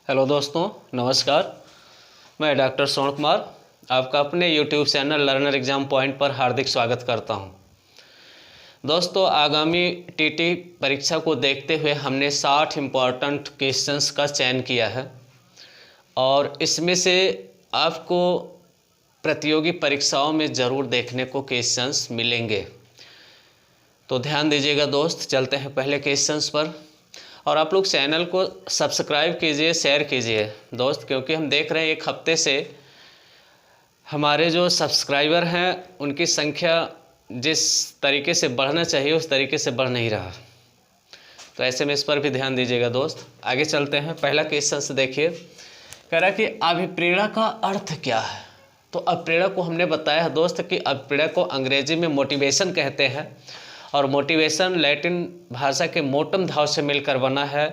Hello दोस्तों, नमस्कार। मैं डॉक्टर सोन कुमार आपका अपने YouTube channel learner exam point पर हार्दिक स्वागत करता हूं। दोस्तों, आगामी टीटी परीक्षा को देखते हुए हमने 60 इम्पॉर्टेंट क्वेश्चंस का चयन किया है और इसमें से आपको प्रतियोगी परीक्षाओं में ज़रूर देखने को क्वेश्चंस मिलेंगे। तो ध्यान दीजिएगा दोस्त। चलते हैं पहले क्वेश्चंस पर। और आप लोग चैनल को सब्सक्राइब कीजिए, शेयर कीजिए दोस्त, क्योंकि हम देख रहे हैं एक हफ्ते से हमारे जो सब्सक्राइबर हैं उनकी संख्या जिस तरीके से बढ़ना चाहिए उस तरीके से बढ़ नहीं रहा। तो ऐसे में इस पर भी ध्यान दीजिएगा दोस्त। आगे चलते हैं। पहला क्वेश्चन से देखिए, कह रहा है कि अभिप्रेरणा का अर्थ क्या है। तो अभिप्रेरणा को हमने बताया है दोस्त कि अभिप्रेरणा को अंग्रेजी में मोटिवेशन कहते हैं और मोटिवेशन लैटिन भाषा के मोटम धाव से मिलकर बना है।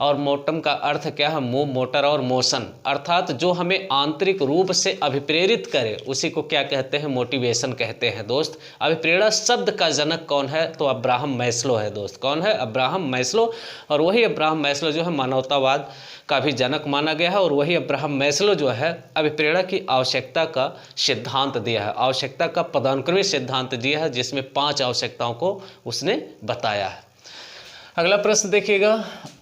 और मोटम का अर्थ क्या है? मूव, मोटर और मोशन, अर्थात जो हमें आंतरिक रूप से अभिप्रेरित करे उसी को क्या कहते हैं? मोटिवेशन कहते हैं दोस्त। अभिप्रेरणा शब्द का जनक कौन है? तो अब्राहम मैस्लो है दोस्त। कौन है? Abraham Maslow. और वही अब्राहम मैस्लो जो है मानवतावाद का भी जनक माना गया है और वही अब्राहम मैस्लो जो है अभिप्रेरणा की आवश्यकता का सिद्धांत दिया है, आवश्यकता का पदानुक्रमित सिद्धांत दिया है, जिसमें 5 आवश्यकताओं को उसने बताया है। अगला प्रश्न देखिएगा,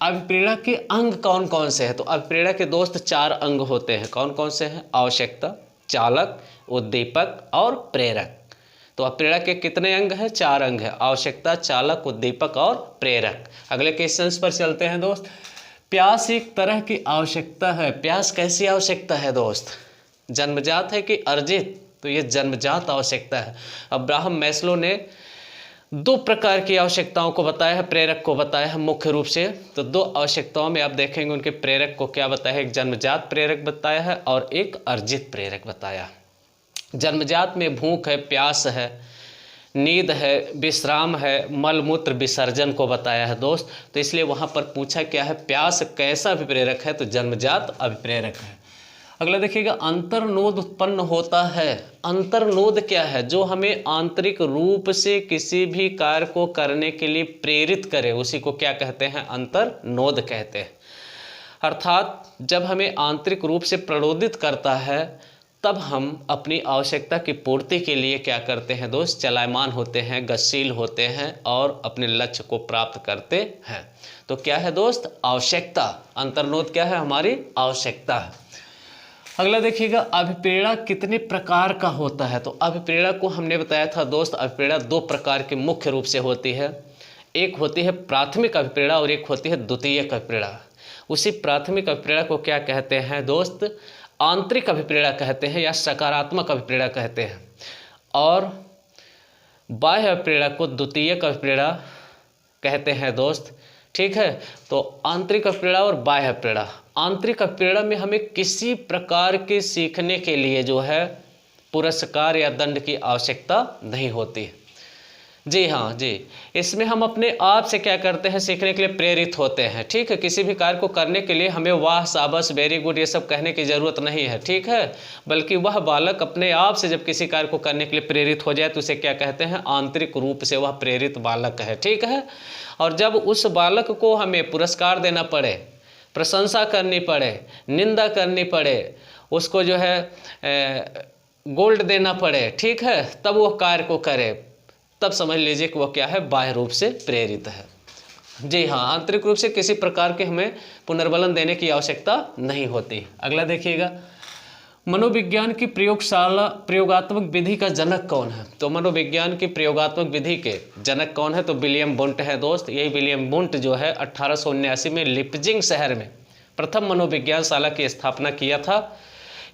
अभिप्रेरणा के अंग कौन कौन से हैं? तो अभिप्रेरणा के दोस्त 4 अंग होते हैं। कौन कौन से हैं? आवश्यकता, चालक, उद्दीपक और प्रेरक। तो अभिप्रेरणा के कितने अंग हैं? 4 अंग हैं। आवश्यकता, चालक, उद्दीपक और प्रेरक। अगले क्वेश्चन पर चलते हैं दोस्त। प्यास एक तरह की आवश्यकता है। प्यास कैसी आवश्यकता है दोस्त? जन्मजात है कि अर्जित? तो ये जन्मजात आवश्यकता है। अब्राहम मैस्लो ने 2 प्रकार की आवश्यकताओं को बताया है, प्रेरक को बताया है मुख्य रूप से। तो 2 आवश्यकताओं में आप देखेंगे उनके प्रेरक को क्या बताया है। एक जन्मजात प्रेरक बताया है और एक अर्जित प्रेरक बताया। जन्मजात में भूख है, प्यास है, नींद है, विश्राम है, मलमूत्र विसर्जन को बताया है दोस्त। तो इसलिए वहाँ पर पूछा क्या है? प्यास कैसा अभिप्रेरक है? तो जन्मजात अभिप्रेरक है। अगला देखिएगा, अंतर्नोद उत्पन्न होता है। अंतर्नोद क्या है? जो हमें आंतरिक रूप से किसी भी कार्य को करने के लिए प्रेरित करे उसी को क्या कहते हैं? अंतर्नोद कहते हैं। अर्थात जब हमें आंतरिक रूप से प्रणोदित करता है तब हम अपनी आवश्यकता की पूर्ति के लिए क्या करते हैं दोस्त? चलायमान होते हैं, गतिशील होते हैं और अपने लक्ष्य को प्राप्त करते हैं। तो क्या है दोस्त? आवश्यकता। अंतर्नोद क्या है? हमारी आवश्यकता है। अगला देखिएगा, अभिप्रेरणा कितने प्रकार का होता है? तो अभिप्रेरणा को हमने बताया था दोस्त, अभिप्रेरणा 2 प्रकार की मुख्य रूप से होती है। एक होती है प्राथमिक अभिप्रेरणा और एक होती है द्वितीयक अभिप्रेरणा। उसी प्राथमिक अभिप्रेरणा को क्या कहते हैं दोस्त? आंतरिक अभिप्रेरणा कहते हैं या सकारात्मक अभिप्रेरणा कहते हैं। और बाह्य अभिप्रेरणा को द्वितीयक अभिप्रेरणा कहते हैं दोस्त। ठीक है। तो आंतरिक अभिप्रेरणा और बाह्य अभिप्रेरणा। आंतरिक अभिप्रेरणा में हमें किसी प्रकार के सीखने के लिए जो है पुरस्कार या दंड की आवश्यकता नहीं होती। जी हाँ जी, इसमें हम अपने आप से क्या करते हैं? सीखने के लिए प्रेरित होते हैं। ठीक है। किसी भी कार्य को करने के लिए हमें वाह, शाबाश, वेरी गुड ये सब कहने की ज़रूरत नहीं है। ठीक है। बल्कि वह बालक अपने आप से जब किसी कार्य को करने के लिए प्रेरित हो जाए तो उसे क्या कहते हैं? आंतरिक रूप से वह प्रेरित बालक है। ठीक है। और जब उस बालक को हमें पुरस्कार देना पड़े, प्रशंसा करनी पड़े, निंदा करनी पड़े, उसको जो है गोल्ड देना पड़े, ठीक है, तब वो कार्य को करे, तब समझ लीजिए कि वो क्या है? बाह्य रूप से प्रेरित है। जी हाँ, आंतरिक रूप से किसी प्रकार के हमें पुनर्बलन देने की आवश्यकता नहीं होती। अगला देखिएगा, मनोविज्ञान की प्रयोगात्मक विधि का जनक कौन है? तो मनोविज्ञान की प्रयोगात्मक विधि के जनक कौन है? तो विलियम वुंट है दोस्त। यही विलियम वुंट जो है 1879 में लिपजिंग शहर में प्रथम मनोविज्ञान शाला की स्थापना किया था।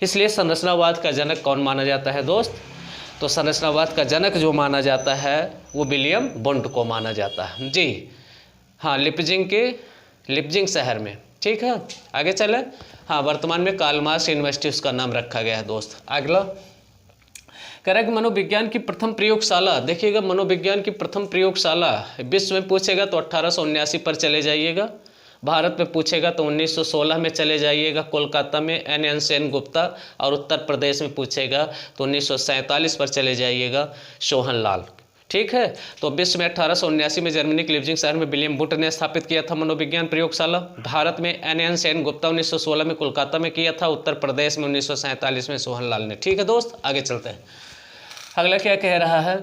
इसलिए संरचनावाद का जनक कौन माना जाता है दोस्त? तो संरचनावाद का जनक जो माना जाता है वो विलियम वुंट को माना जाता है। जी हाँ, लिपजिंग शहर में। ठीक है। आगे चले। हाँ, वर्तमान में कार्ल मार्क्स यूनिवर्सिटी उसका नाम रखा गया है दोस्त। अगला कह रहा है कि मनोविज्ञान की प्रथम प्रयोगशाला। देखिएगा, मनोविज्ञान की प्रथम प्रयोगशाला विश्व में पूछेगा तो 1879 पर चले जाइएगा। भारत में पूछेगा तो 1916 में चले जाइएगा, कोलकाता में एन सेन गुप्ता। और उत्तर प्रदेश में पूछेगा तो 1947 पर चले जाइएगा, सोहन लाल। ठीक है। तो विश्व में 1879 में जर्मनी के लीप्जिग शहर में विलियम बुट ने स्थापित किया था मनोविज्ञान प्रयोगशाला। भारत में एन सेन गुप्ता 1916 में कोलकाता में किया था। उत्तर प्रदेश में 1947 में सोहनलाल ने। ठीक है दोस्त, आगे चलते हैं। अगला क्या कह रहा है,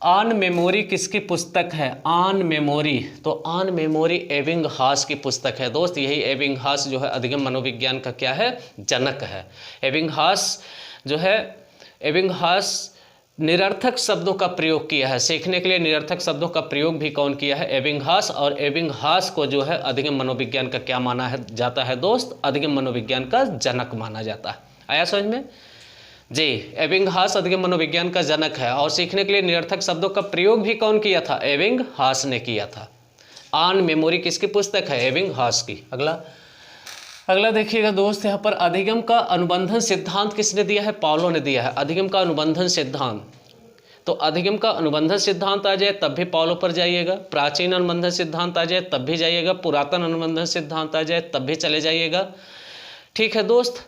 ऑन मेमोरी किसकी पुस्तक है? ऑन मेमोरी, तो ऑन मेमोरी एबिंगहास की पुस्तक है दोस्त। यही एबिंगहास जो है अधिगम मनोविज्ञान का क्या है, जनक है। एबिंगहास जो है, एबिंगहास निरर्थक शब्दों का प्रयोग किया है। सीखने के लिए निरर्थक शब्दों का प्रयोग भी कौन किया है? एबिंगहास। और एबिंगहास को जो है अधिगम मनोविज्ञान का क्या माना है जाता है दोस्त? अधिगम मनोविज्ञान का जनक माना जाता है। आया समझ में जी? एबिंगहास अधिगम मनोविज्ञान का जनक है। और सीखने के लिए निरर्थक शब्दों का प्रयोग भी कौन किया था? एबिंगहास ने किया था। ऑन मेमोरी किसकी पुस्तक है? एबिंगहास की। अगला देखिएगा दोस्त, यहाँ पर अधिगम का अनुबंधन सिद्धांत किसने दिया है? पाउलो ने दिया है। अधिगम का अनुबंधन सिद्धांत, तो अधिगम का अनुबंधन सिद्धांत आ जाए तब भी पाउलो पर जाइएगा। प्राचीन अनुबंधन सिद्धांत आ जाए तब भी जाइएगा। पुरातन अनुबंधन सिद्धांत आ जाए तब भी चले जाइएगा। ठीक है दोस्त।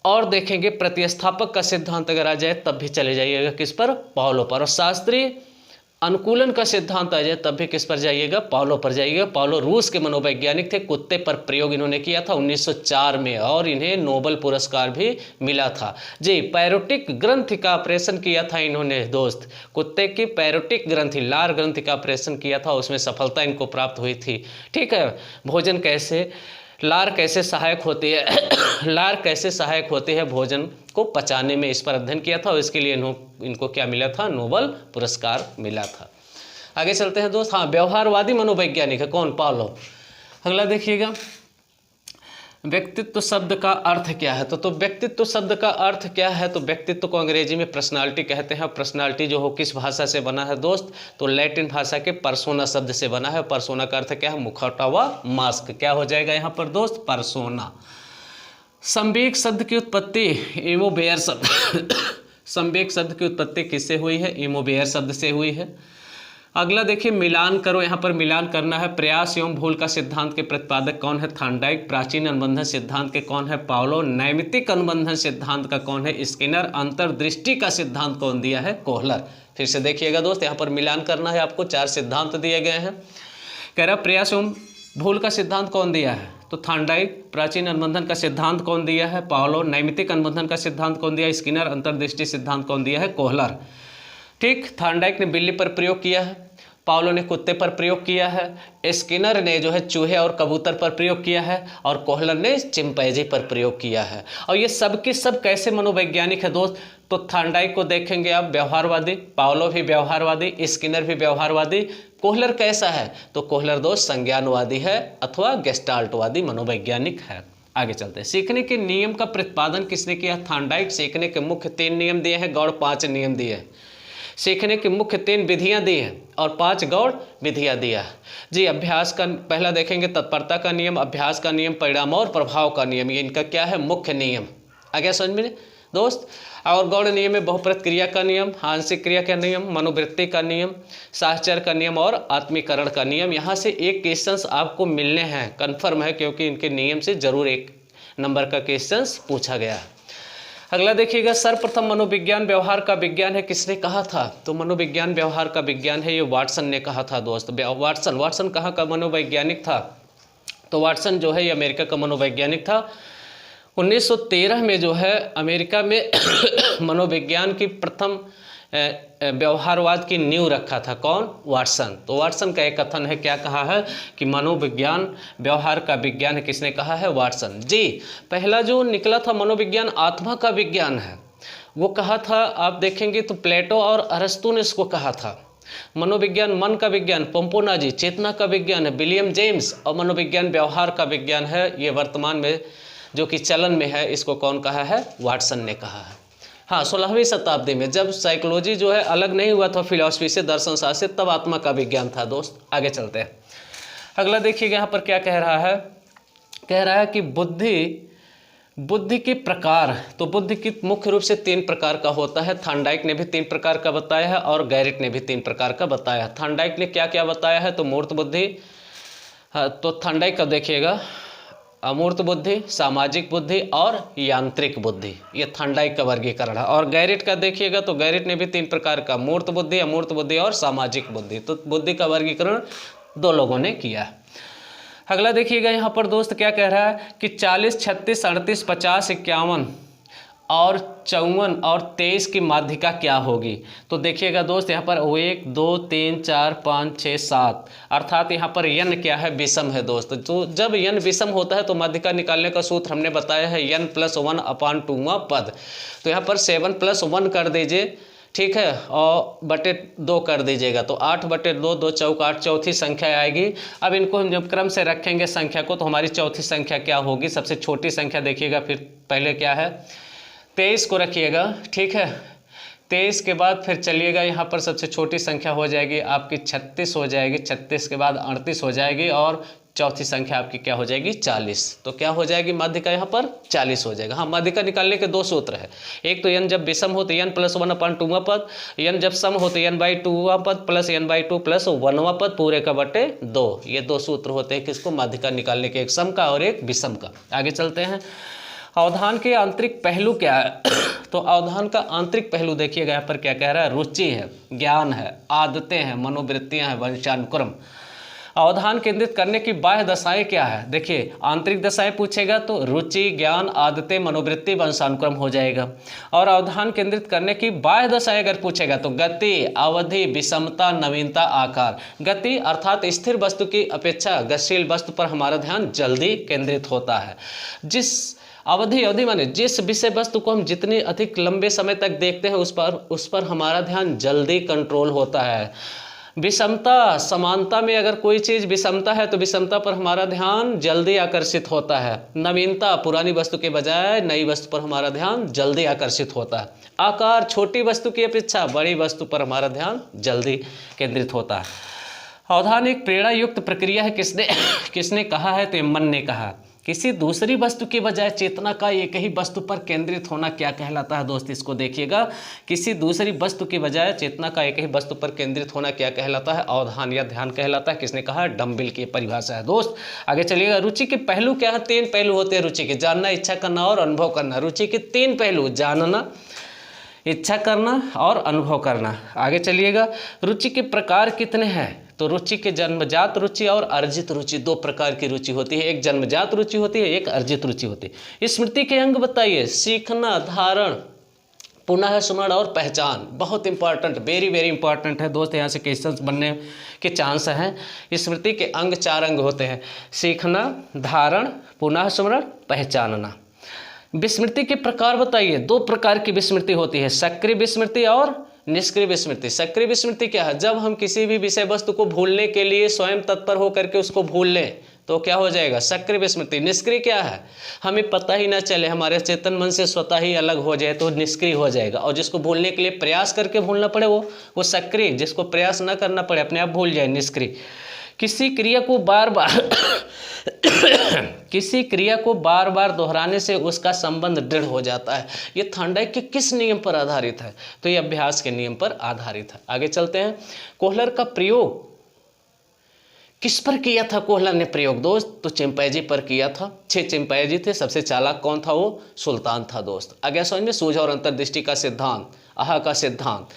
और देखेंगे प्रतिस्थापक का सिद्धांत अगर आ जाए तब भी चले जाइएगा किस पर? पाउलो पर। और शास्त्रीय अनुकूलन का सिद्धांत आ जाए तब भी किस पर जाइएगा? पाउलो पर जाइएगा। पाउलो रूस के मनोवैज्ञानिक थे। कुत्ते पर प्रयोग इन्होंने किया था 1904 में और इन्हें नोबेल पुरस्कार भी मिला था जी। पैरोटिक ग्रंथि का ऑपरेशन किया था इन्होंने दोस्त। कुत्ते की पैरोटिक ग्रंथि, लार ग्रंथि का ऑपरेशन किया था, उसमें सफलता इनको प्राप्त हुई थी। ठीक है। भोजन कैसे, लार कैसे सहायक होती है लार कैसे सहायक होती है भोजन को पचाने में, इस पर अध्ययन किया था और इसके लिए इनको क्या मिला था? नोबेल पुरस्कार मिला था। आगे चलते हैं दोस्त। हाँ, व्यवहारवादी मनोवैज्ञानिक है कौन? पाउलो। अगला देखिएगा, व्यक्तित्व शब्द का अर्थ क्या है? तो व्यक्तित्व शब्द का अर्थ क्या है? तो व्यक्तित्व को अंग्रेजी में पर्सनालिटी कहते हैं। पर्सनालिटी जो हो किस भाषा से बना है दोस्त? तो लैटिन भाषा के पर्सोना शब्द से बना है। पर्सोना का अर्थ क्या है? मुखौटा व मास्क। क्या हो जाएगा यहाँ पर दोस्त? पर्सोना। संवेग शब्द की उत्पत्ति इमोबेयर शब्द संवेग शब्द की उत्पत्ति किससे हुई है? इमोबेयर शब्द से हुई है। अगला देखिए, मिलान करो। यहाँ पर मिलान करना है। प्रयास एवं भूल का सिद्धांत के प्रतिपादक कौन है? थॉर्नडाइक। प्राचीन अनुबंधन सिद्धांत के कौन है? पाउलो। नैमित्तिक अनुबंधन सिद्धांत का कौन है? स्किनर। अंतर्दृष्टि का सिद्धांत कौन दिया है? कोहलर। फिर से देखिएगा दोस्त, यहाँ पर मिलान करना है आपको। 4 सिद्धांत दिए गए हैं। कह रहा प्रयास एवं भूल का सिद्धांत कौन दिया है? तो थॉर्नडाइक। प्राचीन अनुबंधन का सिद्धांत कौन दिया है? पाउलो। नैमित्तिक अनुबंधन का सिद्धांत कौन दिया है? स्किनर। अंतर्दृष्टि सिद्धांत कौन दिया है? कोहलर। ठीक। थॉर्नडाइक ने बिल्ली पर प्रयोग किया है, पाउलो ने कुत्ते पर प्रयोग किया है, स्किनर ने जो है चूहे और कबूतर पर प्रयोग किया है और कोहलर ने चिंपैंजी पर प्रयोग किया है। और ये सब के सब कैसे मनोवैज्ञानिक है दोस्त? तो थॉर्नडाइक को देखेंगे आप व्यवहारवादी, पाउलो भी व्यवहारवादी, स्किनर भी व्यवहारवादी। कोहलर कैसा है? तो कोहलर दोस्त संज्ञानवादी है अथवा गेस्टाल्टवादी मनोवैज्ञानिक है। आगे चलते हैं। सीखने के नियम का प्रतिपादन किसने किया? थॉर्नडाइक। सीखने के मुख्य 3 नियम दिए हैं, गौड़ 5 नियम दिए हैं। सीखने की मुख्य 3 विधियां दी हैं और 5 गौड़ विधियां दिया है जी। अभ्यास का पहला देखेंगे, तत्परता का नियम, अभ्यास का नियम, परिणाम और प्रभाव का नियम। ये इनका क्या है? मुख्य नियम। आ गया समझ में दोस्त? और गौड़ नियम में बहुप्रत क्रिया का नियम, आंशिक क्रिया का नियम, मनोवृत्ति का नियम, साहचर्य का नियम और आत्मीकरण का नियम। यहाँ से एक क्वेश्चंस आपको मिलने हैं, कन्फर्म है, क्योंकि इनके नियम से जरूर 1 नंबर का क्वेश्चंस पूछा गया है। अगला देखिएगा, सर्वप्रथम मनोविज्ञान व्यवहार का विज्ञान है, किसने कहा था? तो मनोविज्ञान व्यवहार का विज्ञान है, ये वाटसन ने कहा था दोस्त। वाटसन कहाँ का मनोवैज्ञानिक था? तो वाटसन जो है ये अमेरिका का मनोवैज्ञानिक था। 1913 में जो है अमेरिका में मनोविज्ञान की प्रथम व्यवहारवाद की नींव रखा था। कौन? वाटसन। तो वाटसन का एक कथन है, क्या कहा है कि मनोविज्ञान व्यवहार का विज्ञान है, किसने कहा है? वाटसन जी। पहला जो निकला था मनोविज्ञान आत्मा का विज्ञान है, वो कहा था आप देखेंगे तो प्लेटो और अरस्तु ने इसको कहा था। मनोविज्ञान मन का विज्ञान पोम्पोना जी, चेतना का विज्ञान है विलियम जेम्स। और मनोविज्ञान व्यवहार का विज्ञान है, ये वर्तमान में जो कि चलन में है, इसको कौन कहा है? वाटसन ने कहा है। हाँ, 16वीं शताब्दी में जब साइकोलॉजी जो है अलग नहीं हुआ था फिलॉसफी से, दर्शन शास्त्र से, तब आत्मा का विज्ञान था दोस्त। आगे चलते हैं। अगला देखिएगा यहाँ पर क्या कह रहा है? कह रहा है कि बुद्धि के प्रकार। तो बुद्धि की मुख्य रूप से 3 प्रकार का होता है। थॉर्नडाइक ने भी 3 प्रकार का बताया है और गैरिट ने भी 3 प्रकार का बताया है। थॉर्नडाइक ने क्या क्या बताया है? तो मूर्त बुद्धि। तो थॉर्नडाइक का देखिएगा, अमूर्त बुद्धि, सामाजिक बुद्धि और यांत्रिक बुद्धि, ये थॉर्नडाइक का वर्गीकरण है। और गैरिट का देखिएगा तो गैरिट ने भी 3 प्रकार का, मूर्त बुद्धि, अमूर्त बुद्धि और सामाजिक बुद्धि, तो बुद्धि का वर्गीकरण 2 लोगों ने किया है। अगला देखिएगा यहाँ पर दोस्त क्या कह रहा है कि 40, 36, 38, 50, 51 और 54 और 23 की माध्यिका क्या होगी। तो देखिएगा दोस्त यहाँ पर 1, 2, 3, 4, 5, 6, 7 अर्थात यहाँ पर यन क्या है, विषम है दोस्त। तो जब यन विषम होता है तो माध्यिका निकालने का सूत्र हमने बताया है यन प्लस 1/2वां पद। तो यहाँ पर 7 + 1 कर दीजिए, ठीक है, और बटे 2 कर दीजिएगा, तो 8/2, 2 चौक 8 चौथी संख्या आएगी। अब इनको हम जब क्रम से रखेंगे संख्या को तो हमारी चौथी संख्या क्या होगी, सबसे छोटी संख्या देखिएगा, फिर पहले क्या है 23 को रखिएगा, ठीक है। 23 के बाद फिर चलिएगा यहाँ पर सबसे छोटी संख्या हो जाएगी आपकी 36 हो जाएगी, 36 के बाद 38 हो जाएगी और चौथी संख्या आपकी क्या हो जाएगी 40। तो क्या हो जाएगी माध्यिका यहाँ पर 40 हो जाएगा। हाँ, माध्यिका निकालने के 2 सूत्र है, एक तो यन जब विषम हो तो यन प्लस 1/2वां पद, यन जब सम हो तो n/2वां पद प्लस n/2 प्लस 1वां पद पूरे का बटे 2। ये 2 सूत्र होते हैं किसको, माध्यिका निकालने के, एक सम का और एक विषम का। आगे चलते हैं। अवधान के आंतरिक पहलू क्या है तो अवधान का आंतरिक पहलू देखिएगा यहाँ पर क्या कह रहा है, रुचि है, ज्ञान है, आदतें हैं, मनोवृत्तियां हैं, वंशानुक्रम। अवधान केंद्रित करने की बाह्य दशाएं क्या है, देखिए आंतरिक दशाएं पूछेगा तो रुचि, ज्ञान, आदतें, मनोवृत्ति, वंशानुक्रम हो जाएगा। और अवधान केंद्रित करने की बाह्य दशाएं अगर पूछेगा तो गति, अवधि, विषमता, नवीनता, आकार। गति अर्थात स्थिर वस्तु की अपेक्षा गतिशील वस्तु पर हमारा ध्यान जल्दी केंद्रित होता है। अवधि माने जिस विषय वस्तु को हम जितनी अधिक लंबे समय तक देखते हैं उस पर हमारा ध्यान जल्दी कंट्रोल होता है। विषमता, समानता में अगर कोई चीज़ विषमता है तो विषमता पर हमारा ध्यान जल्दी आकर्षित होता है। नवीनता, पुरानी वस्तु के बजाय नई वस्तु पर हमारा ध्यान जल्दी आकर्षित होता है। आकार, छोटी वस्तु की अपेक्षा बड़ी वस्तु पर हमारा ध्यान जल्दी केंद्रित होता है। अवधान एक प्रेरणा युक्त प्रक्रिया है, किसने कहा है तो मन ने कहा। किसी दूसरी वस्तु के बजाय चेतना का एक ही वस्तु पर केंद्रित होना क्या कहलाता है दोस्त, इसको देखिएगा। किसी दूसरी वस्तु के बजाय चेतना का एक ही वस्तु पर केंद्रित होना क्या कहलाता है, अवधान या ध्यान कहलाता है। किसने कहा, डम्बिल की परिभाषा है दोस्त। आगे चलिएगा। रुचि के पहलू क्या है, 3 पहलू होते हैं रुचि के, जानना, इच्छा करना और अनुभव करना। रुचि के 3 पहलू, जानना, इच्छा करना और अनुभव करना। आगे चलिएगा। रुचि के प्रकार कितने हैं तो रुचि के जन्मजात रुचि और अर्जित रुचि, 2 प्रकार की रुचि होती है। एक जन्मजात रुचि होती है, एक अर्जित रुचि होती है। स्मृति के अंग बताइए, सीखना, धारण, पुनः स्मरण और पहचान। बहुत इंपॉर्टेंट, वेरी वेरी इंपॉर्टेंट है दोस्त, यहाँ से क्वेश्चंस बनने के चांस हैं। स्मृति के अंग 4 अंग होते हैं, सीखना, धारण, पुनः स्मरण, पहचानना। विस्मृति के प्रकार बताइए, 2 प्रकार की विस्मृति होती है, सक्रिय विस्मृति और निष्क्रिय विस्मृति। सक्रिय विस्मृति क्या है, जब हम किसी भी विषय वस्तु को भूलने के लिए स्वयं तत्पर होकर के उसको भूल लें तो क्या हो जाएगा, सक्रिय विस्मृति। निष्क्रिय क्या है, हमें पता ही ना चले, हमारे चेतन मन से स्वतः ही अलग हो जाए तो निष्क्रिय हो जाएगा। और जिसको भूलने के लिए प्रयास करके भूलना पड़े वो सक्रिय, जिसको प्रयास ना करना पड़े अपने आप भूल जाए, निष्क्रिय। किसी क्रिया को बार बार दोहराने से उसका संबंध दृढ़ हो जाता है। ये थॉर्नडाइक के किस नियम पर आधारित है तो ये अभ्यास के नियम पर आधारित है। आगे चलते हैं। कोहलर का प्रयोग किस पर किया था, कोहलर ने प्रयोग दोस्त तो चिंपैंजी पर किया था। 6 चिंपैंजी थे, सबसे चालाक कौन था, वो सुल्तान था दोस्त। आगे समझ में, सूझ और अंतर्दृष्टि का सिद्धांत, आहा का सिद्धांत।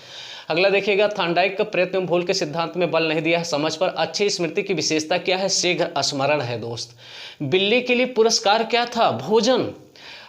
अगला देखिएगा, थॉर्नडाइक का प्रयत्न भूल के सिद्धांत में बल नहीं दिया है समझ पर। अच्छी स्मृति की विशेषता क्या है, शीघ्र स्मरण है दोस्त। बिल्ली के लिए पुरस्कार क्या था, भोजन।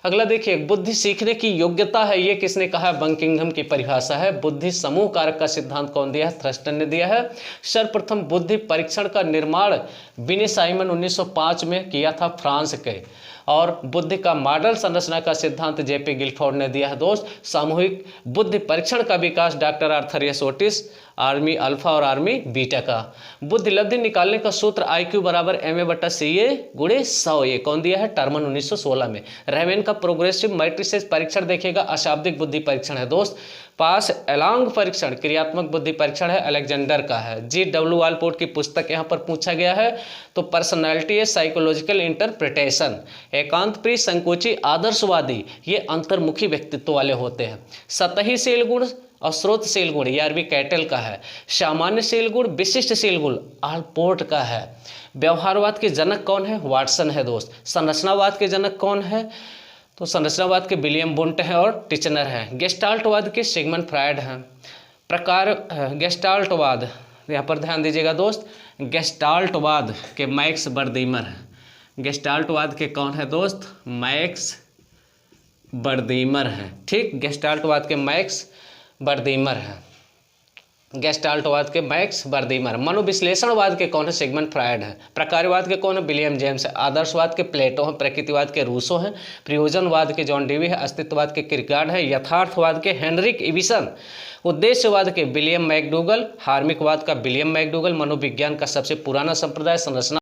अगला देखिए, बुद्धि सीखने की योग्यता है, ये किसने कहा, बंकिंघम की परिभाषा है। बुद्धि समूह कारक का सिद्धांत कौन दिया है, थ्रस्टन ने दिया है। सर्वप्रथम बुद्धि परीक्षण का निर्माण विने साइमन 1905 में किया था, फ्रांस के। और बुद्धि का मॉडल संरचना का सिद्धांत जेपी गिलफोर्ड ने दिया है दोस्त। सामूहिक बुद्धि परीक्षण का विकास doctor Arthur S Otis, army alpha और आर्मी बीटा का। बुद्धि लब्धि निकालने का सूत्र IQ = MA/CA × 100, ये कौन दिया है, टर्मन 1916 में। रेवेन का प्रोग्रेसिव मैट्रिसेस परीक्षण देखिएगा, अशाब्दिक बुद्धि परीक्षण है दोस्त। पास एलांग परीक्षण क्रियात्मक बुद्धि परीक्षण है, अलेक्जेंडर का है। G.W. ऑलपोर्ट की पुस्तक यहाँ पर पूछा गया है तो पर्सनैलिटी ए साइकोलॉजिकल इंटरप्रिटेशन। एकांत प्रिय, संकोची, आदर्शवादी, ये अंतर्मुखी व्यक्तित्व वाले होते हैं। सतही शील गुण और स्रोतशील गुण आरबी कैटल का है। सामान्यशील गुण, विशिष्टशील गुण आलपोर्ट का है। व्यवहारवाद के जनक कौन है? वाटसन है दोस्त। संरचनावाद के जनक कौन है? तो संरचनावाद के विलियम वुंट हैं और टिचनर हैं। गेस्टाल्टवाद के सिगमंड फ्रायड हैं। प्रकार गेस्टाल्टवाद, यहाँ पर ध्यान दीजिएगा दोस्त, गेस्टाल्टवाद के मैक्स बर्दीमर हैं। गेस्टाल्टवाद के कौन है दोस्त? मैक्स बर्दीमर हैं। ठीक, गेस्टाल्टवाद के मैक्स बर्दीमर हैं। गेस्टाल्टवाद के मैक्स बर्दीमर। मनोविश्लेषणवाद के कौन है? सिगमंड फ्रायड है। प्रकारवाद के कौन है? विलियम जेम्स है। आदर्शवाद के प्लेटो हैं। प्रकृतिवाद के रूसो हैं। प्रयोजनवाद के जॉन डेवी है। अस्तित्ववाद के किरकेगार्ड है। यथार्थवाद के हेनरिक इबिसन। उद्देश्यवाद के विलियम मैकडूगल। हार्मिकवाद का विलियम मैकडूगल। मनोविज्ञान का सबसे पुराना संप्रदाय संरचना